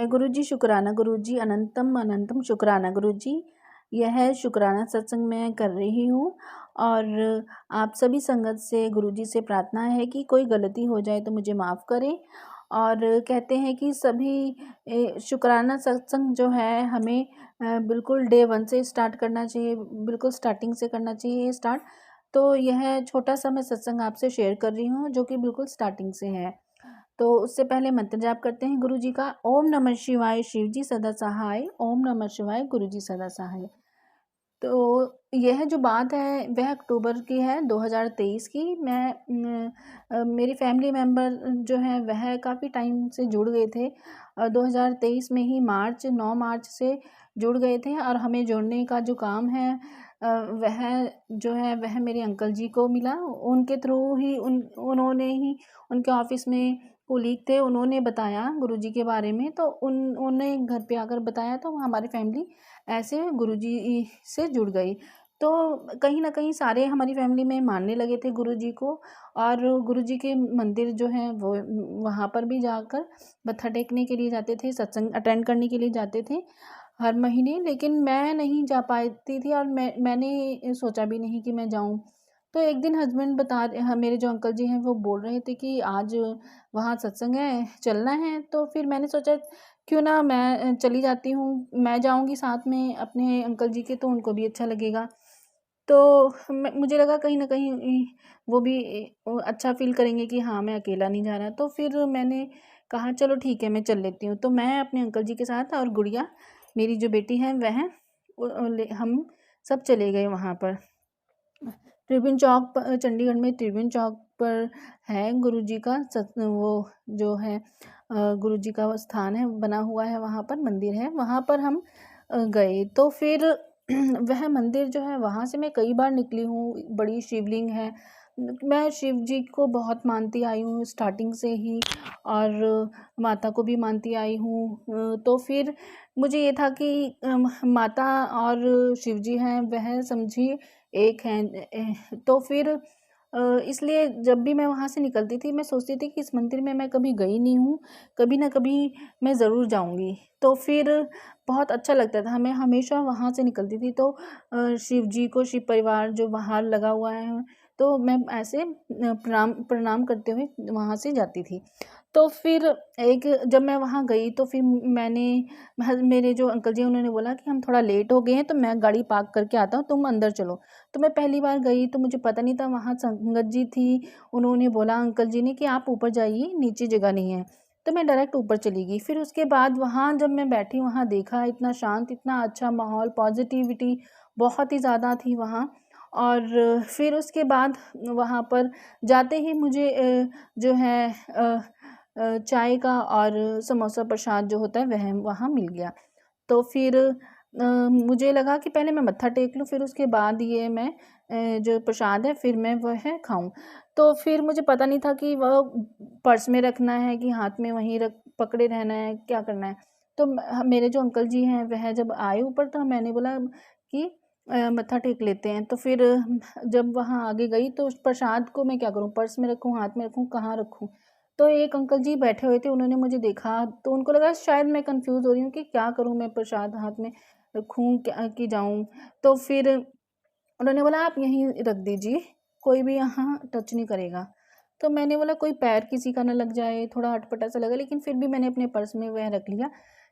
जय गुरु जी, शुक्राना गुरु जी, अनंतम अनंतम शुक्राना गुरु जी। यह शुक्राना सत्संग मैं कर रही हूँ और आप सभी संगत से गुरु जी से प्रार्थना है कि कोई गलती हो जाए तो मुझे माफ़ करें। और कहते हैं कि सभी शुक्राना सत्संग जो है हमें बिल्कुल डे वन से स्टार्ट करना चाहिए, बिल्कुल स्टार्टिंग से करना चाहिए स्टार्ट। तो यह छोटा सा मैं सत्संग आपसे शेयर कर रही हूँ जो कि बिल्कुल स्टार्टिंग से है। तो उससे पहले मंत्र जाप करते हैं गुरु जी का। ओम नमः शिवाय, शिव जी सदा सहाय। ओम नमः शिवाय, गुरु जी सदा सहाय। तो यह जो बात है वह अक्टूबर की है 2023 की। मेरी फैमिली मेम्बर जो है वह काफ़ी टाइम से जुड़ गए थे। 2023 में ही 9 मार्च से जुड़ गए थे और हमें जोड़ने का जो काम है वह जो है वह मेरे अंकल जी को मिला। उनके थ्रू ही उन्होंने ही उनके ऑफिस में कोलीग थे, उन्होंने बताया गुरुजी के बारे में। तो उन्होंने घर पे आकर बताया तो हमारी फैमिली ऐसे गुरुजी से जुड़ गई। तो कहीं न कहीं सारे हमारी फैमिली में मानने लगे थे गुरुजी को और गुरुजी के मंदिर जो हैं वो वहाँ पर भी जाकर मत्था टेकने के लिए जाते थे, सत्संग अटेंड करने के लिए जाते थे हर महीने। लेकिन मैं नहीं जा पाती थी और मैंने सोचा भी नहीं कि मैं जाऊँ। तो एक दिन हस्बैंड मेरे जो अंकल जी हैं वो बोल रहे थे कि आज वहाँ सत्संग है, चलना है। तो फिर मैंने सोचा क्यों ना मैं चली जाती हूँ, मैं जाऊँगी साथ में अपने अंकल जी के तो उनको भी अच्छा लगेगा। तो मुझे लगा कहीं न कहीं वो भी अच्छा फ़ील करेंगे कि हाँ, मैं अकेला नहीं जा रहा। तो फिर मैंने कहा चलो ठीक है, मैं चल लेती हूँ। तो मैं अपने अंकल जी के साथ और गुड़िया मेरी जो बेटी है वह हम सब चले गए वहाँ पर। त्रिवेणी चौक पर, चंडीगढ़ में त्रिवेणी चौक पर है गुरुजी का वो जो है गुरुजी का वो स्थान है, बना हुआ है, वहाँ पर मंदिर है, वहाँ पर हम गए। तो फिर वह मंदिर जो है वहाँ से मैं कई बार निकली हूँ, बड़ी शिवलिंग है। मैं शिव जी को बहुत मानती आई हूँ स्टार्टिंग से ही और माता को भी मानती आई हूँ। तो फिर मुझे ये था कि माता और शिव जी हैं वह समझिए एक हैं। तो फिर इसलिए जब भी मैं वहाँ से निकलती थी मैं सोचती थी कि इस मंदिर में मैं कभी गई नहीं हूँ, कभी ना कभी मैं ज़रूर जाऊँगी। तो फिर बहुत अच्छा लगता था, मैं हमेशा वहाँ से निकलती थी तो शिव जी को, शिव परिवार जो बाहर लगा हुआ है, तो मैं ऐसे प्रणाम प्रणाम करते हुए वहाँ से जाती थी। तो फिर जब मैं वहाँ गई तो फिर मेरे जो अंकल जी उन्होंने बोला कि हम थोड़ा लेट हो गए हैं तो मैं गाड़ी पार्क करके आता हूँ, तुम अंदर चलो। तो मैं पहली बार गई तो मुझे पता नहीं था, वहाँ संगत जी थी, उन्होंने बोला अंकल जी ने कि आप ऊपर जाइए, नीचे जगह नहीं है। तो मैं डायरेक्ट ऊपर चली गई। फिर उसके बाद वहाँ जब मैं बैठी, वहाँ देखा इतना शांत, इतना अच्छा माहौल, पॉजिटिविटी बहुत ही ज़्यादा थी वहाँ। और फिर उसके बाद वहाँ पर जाते ही मुझे जो है चाय का और समोसा प्रसाद जो होता है वह वहाँ मिल गया। तो फिर मुझे लगा कि पहले मैं मत्था टेक लूँ, फिर उसके बाद ये मैं जो प्रसाद है फिर मैं वह खाऊँ। तो फिर मुझे पता नहीं था कि वह पर्स में रखना है कि हाथ में वहीं रख पकड़े रहना है, क्या करना है। तो मेरे जो अंकल जी हैं वह जब आए ऊपर तो मैंने बोला कि मत्था टेक लेते हैं। तो फिर जब वहाँ आगे गई तो उस प्रसाद को मैं क्या करूँ, पर्स में रखूँ, हाथ में रखूँ, कहाँ रखूँ? तो एक अंकल जी बैठे हुए थे, उन्होंने मुझे देखा तो उनको लगा शायद मैं कन्फ्यूज़ हो रही हूँ कि क्या करूँ, मैं प्रसाद हाथ में रखूँ क्या कि जाऊँ? तो फिर उन्होंने बोला आप यहीं रख दीजिए, कोई भी यहाँ टच नहीं करेगा। तो मैंने बोला कोई पैर किसी का ना लग जाए, थोड़ा अटपटा सा लगा, लेकिन फिर भी मैंने अपने पर्स में वह रख लिया,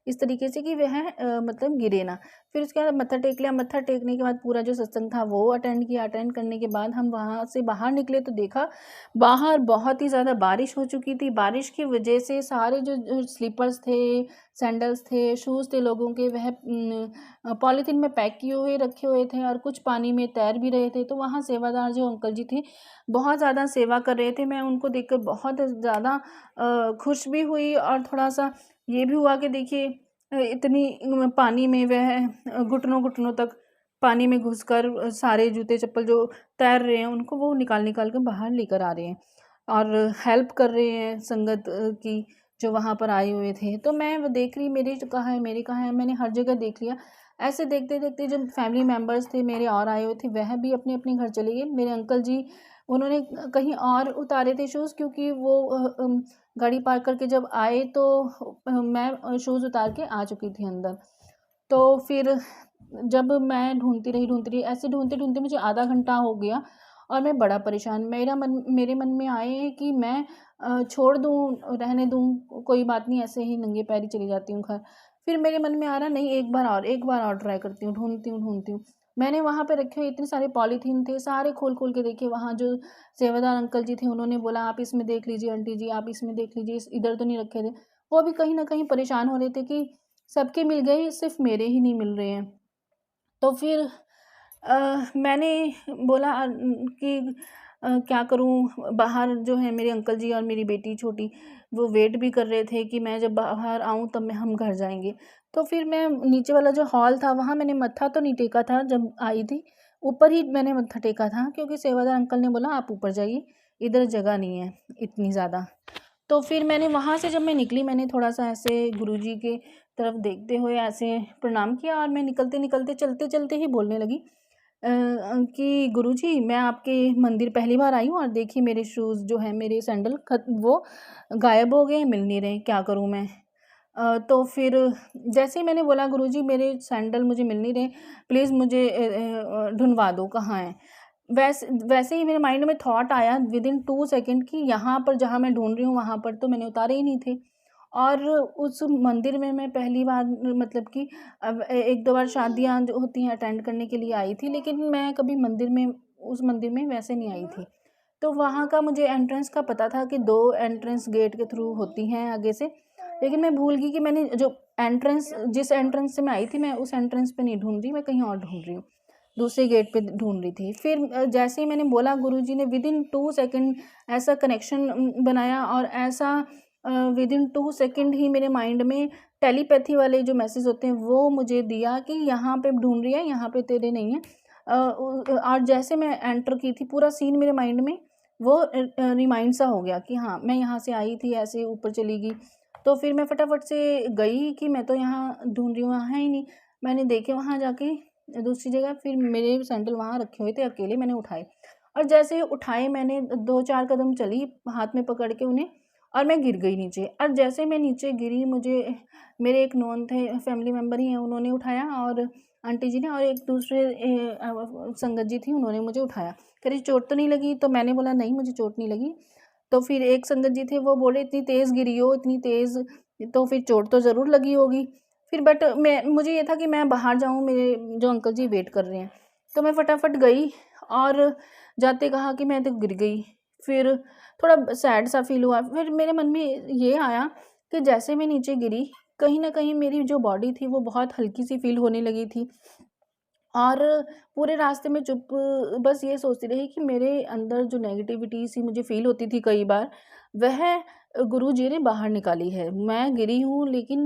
इस तरीके से कि वह मतलब गिरे ना। फिर उसके बाद मत्था टेक लिया, मत्था टेकने के बाद पूरा जो सत्संग था वो अटेंड किया, अटेंड करने के बाद हम वहाँ से बाहर निकले तो देखा बाहर बहुत ही ज़्यादा बारिश हो चुकी थी। बारिश की वजह से सारे जो स्लीपर्स थे, सैंडल्स थे, शूज़ थे लोगों के, वह पॉलीथीन में पैक किए हुए रखे हुए थे और कुछ पानी में तैर भी रहे थे। तो वहाँ सेवादार जो अंकल जी थे, बहुत ज़्यादा सेवा कर रहे थे। मैं उनको देखकर बहुत ज़्यादा खुश भी हुई और थोड़ा-सा ये भी हुआ कि देखिए इतनी पानी में वह घुटनों-घुटनों तक पानी में घुसकर सारे जूते-चप्पल जो तैर रहे हैं उनको वो निकाल-निकाल के बाहर लेकर आ रहे हैं और हेल्प कर रहे हैं संगत की जो वहाँ पर आए हुए थे। तो मैं वो देख रही, मेरी जो कहाँ है, मेरी कहाँ है, मैंने हर जगह देख लिया। ऐसे देखते-देखते जो फैमिली मेंबर्स थे मेरे और आए हुए थे वह भी अपने-अपने घर चले गए। मेरे अंकल जी उन्होंने कहीं और उतारे थे शूज़, क्योंकि वो गाड़ी पार्क करके जब आए तो मैं शूज़ उतार के आ चुकी थी अंदर। तो फिर जब मैं ढूँढती रही, ऐसे ढूँढते-ढूँढते मुझे आधा घंटा हो गया और मैं बड़ा परेशान, मेरे मन में आए कि मैं छोड़ दूँ, रहने दूँ, कोई बात नहीं, ऐसे ही नंगे पैर ही चली जाती हूँ घर। फिर मेरे मन में आ रहा, नहीं, एक बार और ट्राई करती हूँ, ढूँढती हूँ। मैंने वहाँ पे रखे हुए इतने सारे पॉलीथीन थे, सारे खोल-खोल के देखे। वहाँ जो सेवादार अंकल जी थे, उन्होंने बोला, "आप इसमें देख लीजिए आंटी जी, आप इसमें देख लीजिए, इस इधर तो नहीं रखे थे।" वो भी कहीं न कहीं परेशान हो रहे थे कि सबके मिल गए, सिर्फ़ मेरे ही नहीं मिल रहे हैं। तो फिर मैंने बोला कि क्या करूँ? बाहर जो है मेरे अंकल जी और मेरी बेटी छोटी, वो वेट भी कर रहे थे कि मैं जब बाहर आऊँ तब हम घर जाएँगे। तो फिर मैं नीचे वाला जो हॉल था वहाँ मैंने मत्था तो नहीं टेका था जब आई थी, ऊपर ही मैंने मत्था टेका था, क्योंकि सेवादार अंकल ने बोला आप ऊपर जाइए, इधर जगह नहीं है इतनी ज़्यादा। तो फिर मैंने वहाँ से जब मैं निकली, मैंने थोड़ा-सा ऐसे गुरुजी के तरफ देखते हुए ऐसे प्रणाम किया और मैं निकलते-निकलते, चलते-चलते ही बोलने लगी कि गुरुजी, मैं आपके मंदिर पहली बार आई हूँ और देखिए मेरे शूज़ जो हैं, मेरे सैंडल वो गायब हो गए हैं, मिल नहीं रहे, क्या करूँ मैं? तो फिर जैसे ही मैंने बोला, गुरुजी मेरे सैंडल मुझे मिल नहीं रहे, प्लीज़ मुझे ढूँढवा दो कहाँ हैं? वैसे ही मेरे माइंड में थॉट आया विदिन 2 सेकंड कि यहाँ पर जहाँ मैं ढूँढ रही हूँ वहाँ पर तो मैंने उतारे ही नहीं थे। और उस मंदिर में मैं पहली बार, मतलब कि अब 1-2 बार शादियाँ जो होती हैं अटेंड करने के लिए आई थी, लेकिन मैं कभी उस मंदिर में वैसे नहीं आई थी। तो वहाँ का मुझे एंट्रेंस का पता था कि 2 एंट्रेंस गेट के थ्रू होती हैं आगे से, लेकिन मैं भूल गई कि मैंने जिस एंट्रेंस से मैं आई थी, मैं उस एंट्रेंस पे नहीं ढूँढ रही, मैं कहीं और ढूँढ रही हूँ। दूसरे गेट पे ढूँढ रही थी। फिर जैसे ही मैंने बोला, गुरुजी ने विदिन 2 सेकंड ऐसा कनेक्शन बनाया और ऐसा विदिन 2 सेकंड ही मेरे माइंड में टेलीपैथी वाले जो मैसेज होते हैं वो मुझे दिया कि यहाँ पे ढूँढ रही है, यहाँ पे तेरे नहीं है। और जैसे मैं एंटर की थी, पूरा सीन मेरे माइंड में वो रिमाइंड सा हो गया कि हाँ, मैं यहाँ से आई थी, ऐसे ऊपर चली गई। तो फिर मैं फटाफट से गई कि मैं तो यहाँ ढूँढ रही हूँ, वहाँ है ही नहीं। मैंने देखे वहाँ जाके दूसरी जगह, फिर मेरे सैंडल वहाँ रखे हुए थे, अकेले मैंने उठाए और जैसे ही उठाए, मैंने 2-4 कदम चली हाथ में पकड़ के उन्हें, और मैं गिर गई नीचे। और जैसे मैं नीचे गिरी, मुझे मेरे एक नॉन थे, फैमिली मेंबर ही हैं, उन्होंने उठाया, और आंटी जी ने, और एक दूसरे संगत जी थी, उन्होंने मुझे उठाया। कह रही चोट तो नहीं लगी? तो मैंने बोला नहीं, मुझे चोट नहीं लगी। तो फिर एक संगत जी थे, वो बोले इतनी तेज़ गिरी हो, इतनी तेज़, तो फिर चोट तो ज़रूर लगी होगी। फिर बट मुझे ये था कि मैं बाहर जाऊँ, मेरे जो अंकल जी वेट कर रहे हैं। तो मैं फटाफट गई और जाते कहा कि मैं तो गिर गई। फिर थोड़ा सैड सा फ़ील हुआ। फिर मेरे मन में ये आया कि जैसे मैं नीचे गिरी, कहीं न कहीं मेरी जो बॉडी थी वो बहुत हल्की-सी फ़ील होने लगी थी। और पूरे रास्ते में बस ये सोचती रही कि मेरे अंदर जो नेगेटिविटी सी मुझे फ़ील होती थी कई बार, वह गुरुजी ने बाहर निकाली है। मैं गिरी हूँ, लेकिन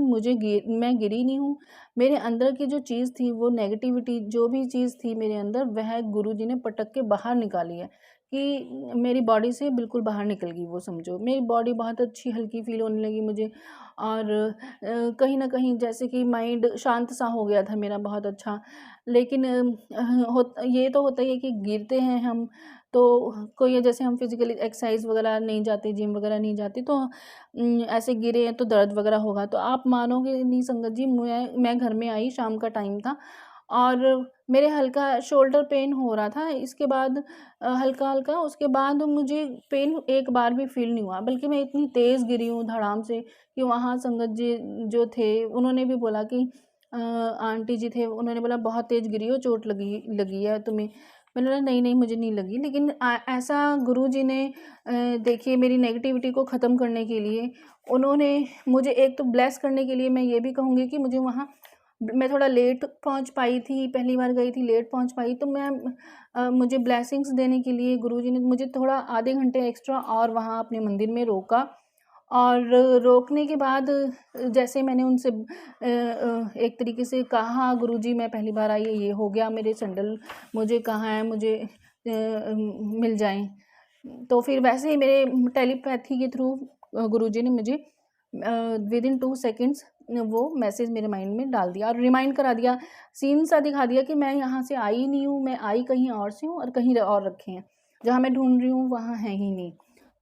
मैं गिरी नहीं हूँ। मेरे अंदर की जो चीज़ थी, वो नेगेटिविटी जो भी चीज़ थी मेरे अंदर, वह गुरुजी ने पटक के बाहर निकाली है, कि मेरी बॉडी से बिल्कुल बाहर निकल गई वो, समझो। मेरी बॉडी बहुत अच्छी हल्की फ़ील होने लगी मुझे, और कहीं न कहीं जैसे कि माइंड शांत सा हो गया था मेरा, बहुत अच्छा। लेकिन ये तो होता ही है कि गिरते हैं हम, तो कोई, जैसे हम फिज़िकली एक्सरसाइज़ वगैरह नहीं जाते, जिम वगैरह नहीं जाते, तो ऐसे गिरे हैं तो दर्द वगैरह होगा। तो आप मानोगे नहीं संगत जी, मैं घर में आई, शाम का टाइम था, और मेरे हल्का शोल्डर पेन हो रहा था। इसके बाद हल्का-हल्का, उसके बाद मुझे पेन एक बार भी फ़ील नहीं हुआ, बल्कि मैं इतनी तेज़ गिरी हूँ धड़ाम से कि वहाँ संगत जी जो थे, उन्होंने भी बोला कि आंटी जी थे, उन्होंने बोला बहुत तेज़ गिरी हो, चोट लगी लगी है तुम्हें। मैंने बोला नहीं, नहीं, मुझे नहीं लगी। लेकिन ऐसा गुरुजी ने देखिए, मेरी नेगेटिविटी को ख़त्म करने के लिए, उन्होंने मुझे एक तो ब्लेस करने के लिए, मैं ये भी कहूँगी कि मुझे वहाँ, मैं थोड़ा लेट पहुँच पाई थी, पहली बार गई थी, लेट पहुँच पाई, तो मुझे ब्लेसिंग्स देने के लिए गुरुजी ने मुझे थोड़ा आधे घंटे एक्स्ट्रा और वहाँ अपने मंदिर में रोका। और रोकने के बाद जैसे मैंने उनसे एक तरीके से कहा, गुरुजी मैं पहली बार आई, ये हो गया, मेरे सैंडल मुझे कहाँ है, मुझे मिल जाएँ। तो फिर वैसे ही मेरे टेलीपैथी के थ्रू गुरुजी ने मुझे विदिन 2 सेकंड्स वो मैसेज मेरे माइंड में डाल दिया और रिमाइंड करा दिया, सीन सा दिखा दिया कि मैं यहाँ से आई नहीं हूँ, मैं आई कहीं और से हूँ और कहीं और रखे हैं। जहाँ मैं ढूंढ रही हूँ वहाँ है ही नहीं।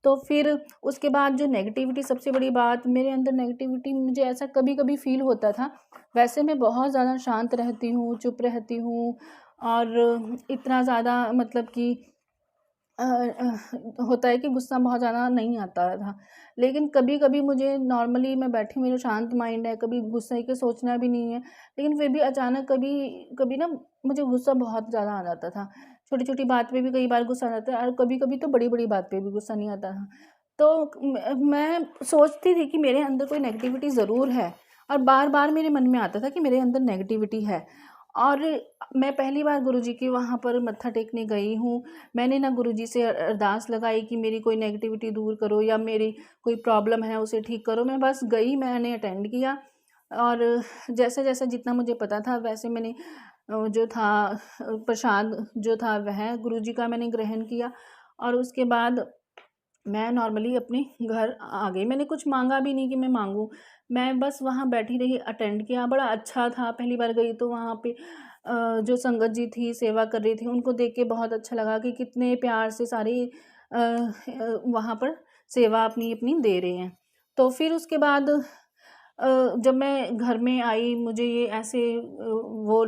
तो फिर उसके बाद जो नेगेटिविटी, सबसे बड़ी बात मेरे अंदर नेगेटिविटी, मुझे ऐसा कभी कभी फील होता था। वैसे मैं बहुत ज़्यादा शांत रहती हूँ, चुप रहती हूँ, और इतना ज़्यादा मतलब कि होता है कि गुस्सा बहुत ज़्यादा नहीं आता था। लेकिन कभी-कभी मुझे, नॉर्मली मैं बैठी, मेरा शांत माइंड है, कभी गुस्से के सोचना भी नहीं है, लेकिन फिर भी अचानक कभी कभी ना मुझे गुस्सा बहुत ज़्यादा आ जाता था। छोटी-छोटी बात पे भी कई बार गुस्सा आ जाता है, और कभी-कभी तो बड़ी-बड़ी बात पे भी गुस्सा नहीं आता था। तो मैं सोचती थी कि मेरे अंदर कोई नेगेटिविटी ज़रूर है, और बार-बार मेरे मन में आता था कि मेरे अंदर नेगेटिविटी है। और मैं पहली बार गुरुजी के वहाँ पर मत्था टेकने गई हूँ। मैंने ना गुरुजी से अरदास लगाई कि मेरी कोई नेगेटिविटी दूर करो, या मेरी कोई प्रॉब्लम है उसे ठीक करो। मैं बस गई, मैंने अटेंड किया, और जैसे-जैसे जितना मुझे पता था वैसे मैंने जो था प्रसाद जो था वह गुरुजी का मैंने ग्रहण किया, और उसके बाद मैं नॉर्मली अपने घर आ गई। मैंने कुछ माँगा भी नहीं कि मैं माँगूँ। मैं बस वहाँ बैठी रही, अटेंड किया, बड़ा अच्छा था। पहली बार गई तो वहाँ पे जो संगत जी थी, सेवा कर रही थी, उनको देख के बहुत अच्छा लगा कि कितने प्यार से सारे वहाँ पर सेवा अपनी-अपनी दे रहे हैं। तो फिर उसके बाद जब मैं घर में आई, मुझे ये ऐसे वो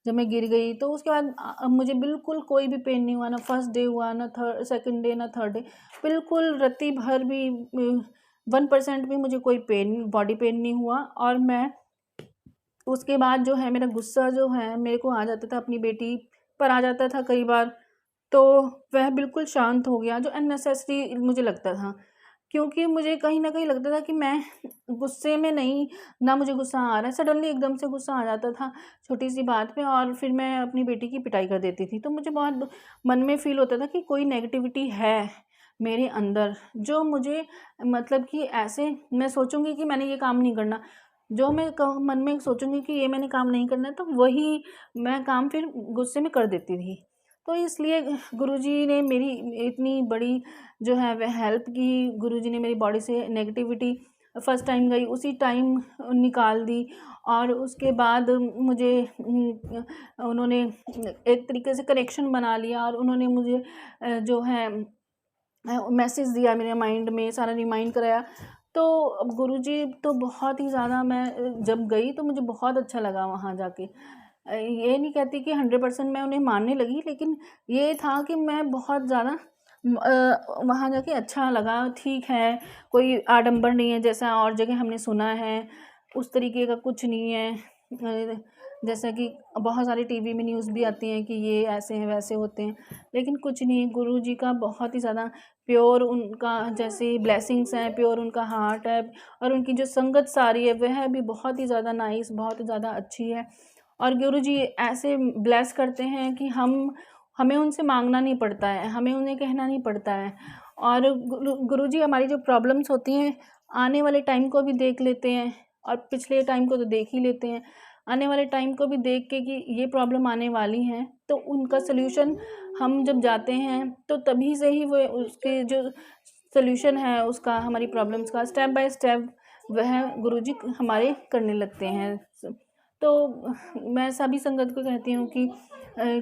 जब मैं गिर गई, तो उसके बाद मुझे बिल्कुल कोई भी पेन नहीं हुआ, ना फर्स्ट डे हुआ, ना सेकंड डे, ना थर्ड डे। बिल्कुल रत्ती भर भी 1% भी मुझे कोई पेन, बॉडी पेन नहीं हुआ। और मैं उसके बाद जो है, मेरा गुस्सा जो है मेरे को आ जाता था, अपनी बेटी पर आ जाता था कई बार, तो वह बिल्कुल शांत हो गया, जो अननेसेसरी मुझे लगता था। क्योंकि मुझे कहीं न कहीं लगता था कि मैं गुस्से में नहीं, ना मुझे गुस्सा आ रहा है, सडनली एकदम से गुस्सा आ जाता था छोटी-सी बात पे, और फिर मैं अपनी बेटी की पिटाई कर देती थी। तो मुझे बहुत मन में फ़ील होता था कि कोई नेगेटिविटी है मेरे अंदर, जो मुझे, मतलब कि ऐसे मैं सोचूँगी कि मैंने ये काम नहीं करना, जो मैं मन में सोचूँगी कि ये मैंने काम नहीं करना है, तो वही मैं काम फिर गुस्से में कर देती थी। तो इसलिए गुरुजी ने मेरी इतनी बड़ी जो है वह हेल्प की। गुरुजी ने मेरी बॉडी से नेगेटिविटी फर्स्ट टाइम गई उसी टाइम निकाल दी, और उसके बाद मुझे उन्होंने एक तरीके से कनेक्शन बना लिया, और उन्होंने मुझे जो है मैसेज दिया, मेरे माइंड में सारा रिमाइंड कराया। तो अब गुरुजी तो बहुत ही ज़्यादा, मैं जब गई तो मुझे बहुत अच्छा लगा वहाँ जाके। ये नहीं कहती कि 100% मैं उन्हें मानने लगी, लेकिन ये था कि मैं बहुत ज़्यादा वहाँ जाके अच्छा लगा। ठीक है, कोई आडंबर नहीं है जैसा और जगह हमने सुना है, उस तरीके का कुछ नहीं है। जैसा कि बहुत सारी टीवी में न्यूज़ भी आती हैं कि ये ऐसे हैं, वैसे होते हैं, लेकिन कुछ नहीं। गुरुजी का बहुत ही ज़्यादा प्योर, उनका जैसे ब्लेसिंग्स हैं, प्योर उनका हार्ट है, और उनकी जो संगत सारी है वह भी बहुत ही ज़्यादा नाइस, बहुत ही ज़्यादा अच्छी है। और गुरुजी ऐसे ब्लेस करते हैं कि हमें उनसे मांगना नहीं पड़ता है, हमें उन्हें कहना नहीं पड़ता है। और गुरुजी हमारी जो प्रॉब्लम्स होती हैं, आने वाले टाइम को भी देख लेते हैं, और पिछले टाइम को तो देख ही लेते हैं, आने वाले टाइम को भी देख के कि ये प्रॉब्लम आने वाली हैं, तो उनका सल्यूशन हम जब जाते हैं तो तभी से ही वो उसके जो सल्यूशन है उसका, हमारी प्रॉब्लम्स का स्टेप बाय स्टेप वह गुरुजी हमारे करने लगते हैं। तो मैं सभी संगत को कहती हूँ कि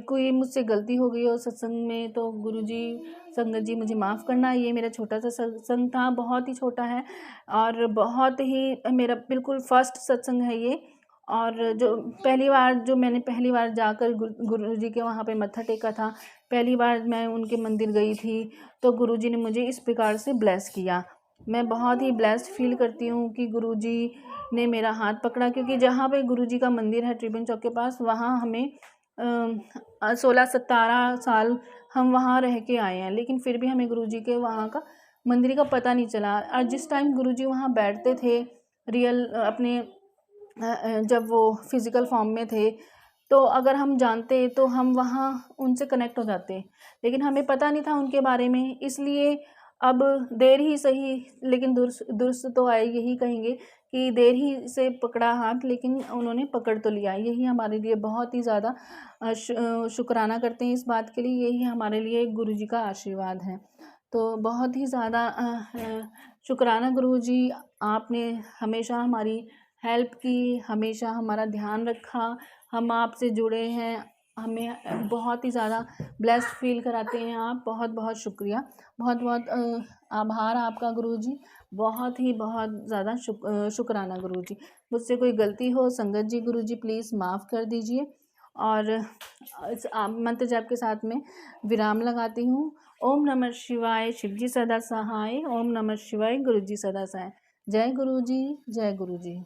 कोई मुझसे गलती हो गई हो सत्संग में तो गुरुजी, संगत जी मुझे माफ़ करना। ये मेरा छोटा सा सत्संग था, बहुत ही छोटा है, और बहुत ही मेरा बिल्कुल फर्स्ट सत्संग है ये। और जो मैंने पहली बार जाकर गुरुजी के वहाँ पे मत्था टेका था, पहली बार मैं उनके मंदिर गई थी, तो गुरुजी ने मुझे इस प्रकार से ब्लेस किया। मैं बहुत ही ब्लेस्ड फील करती हूँ कि गुरुजी ने मेरा हाथ पकड़ा, क्योंकि जहाँ पे गुरुजी का मंदिर है ट्रिब्यून चौक के पास, वहाँ हमें 16-17 साल हम वहाँ रह के आए हैं, लेकिन फिर भी हमें गुरुजी के वहाँ का मंदिर का पता नहीं चला। और जिस टाइम गुरुजी वहाँ बैठते थे, रियल अपने जब वो फिज़िकल फॉर्म में थे, तो अगर हम जानते तो हम वहाँ उनसे कनेक्ट हो जाते, लेकिन हमें पता नहीं था उनके बारे में। इसलिए अब देर ही सही, लेकिन दुरुस्त दुरुस्त तो आए, यही कहेंगे कि देर ही से पकड़ा हाथ, लेकिन उन्होंने पकड़ तो लिया। यही हमारे लिए बहुत ही ज़्यादा शुक्राना करते हैं इस बात के लिए। यही हमारे लिए गुरुजी का आशीर्वाद है। तो बहुत ही ज़्यादा शुक्राना गुरुजी, आपने हमेशा हमारी हेल्प की, हमेशा हमारा ध्यान रखा। हम आपसे जुड़े हैं, हमें बहुत ही ज़्यादा ब्लेस्ड फील कराते हैं आप। बहुत बहुत शुक्रिया, बहुत बहुत आभार आपका गुरुजी। बहुत ज़्यादा शुक्राना गुरुजी। मुझसे कोई गलती हो संगत जी गुरुजी प्लीज़ माफ़ कर दीजिए। और इस मंत्र जाप के साथ में विराम लगाती हूँ। ओम नमः शिवाय, शिव जी सदा सहाय। ओम नमः शिवाय, गुरु जी सदा सहाय। जय गुरु जी, जय गुरु जी।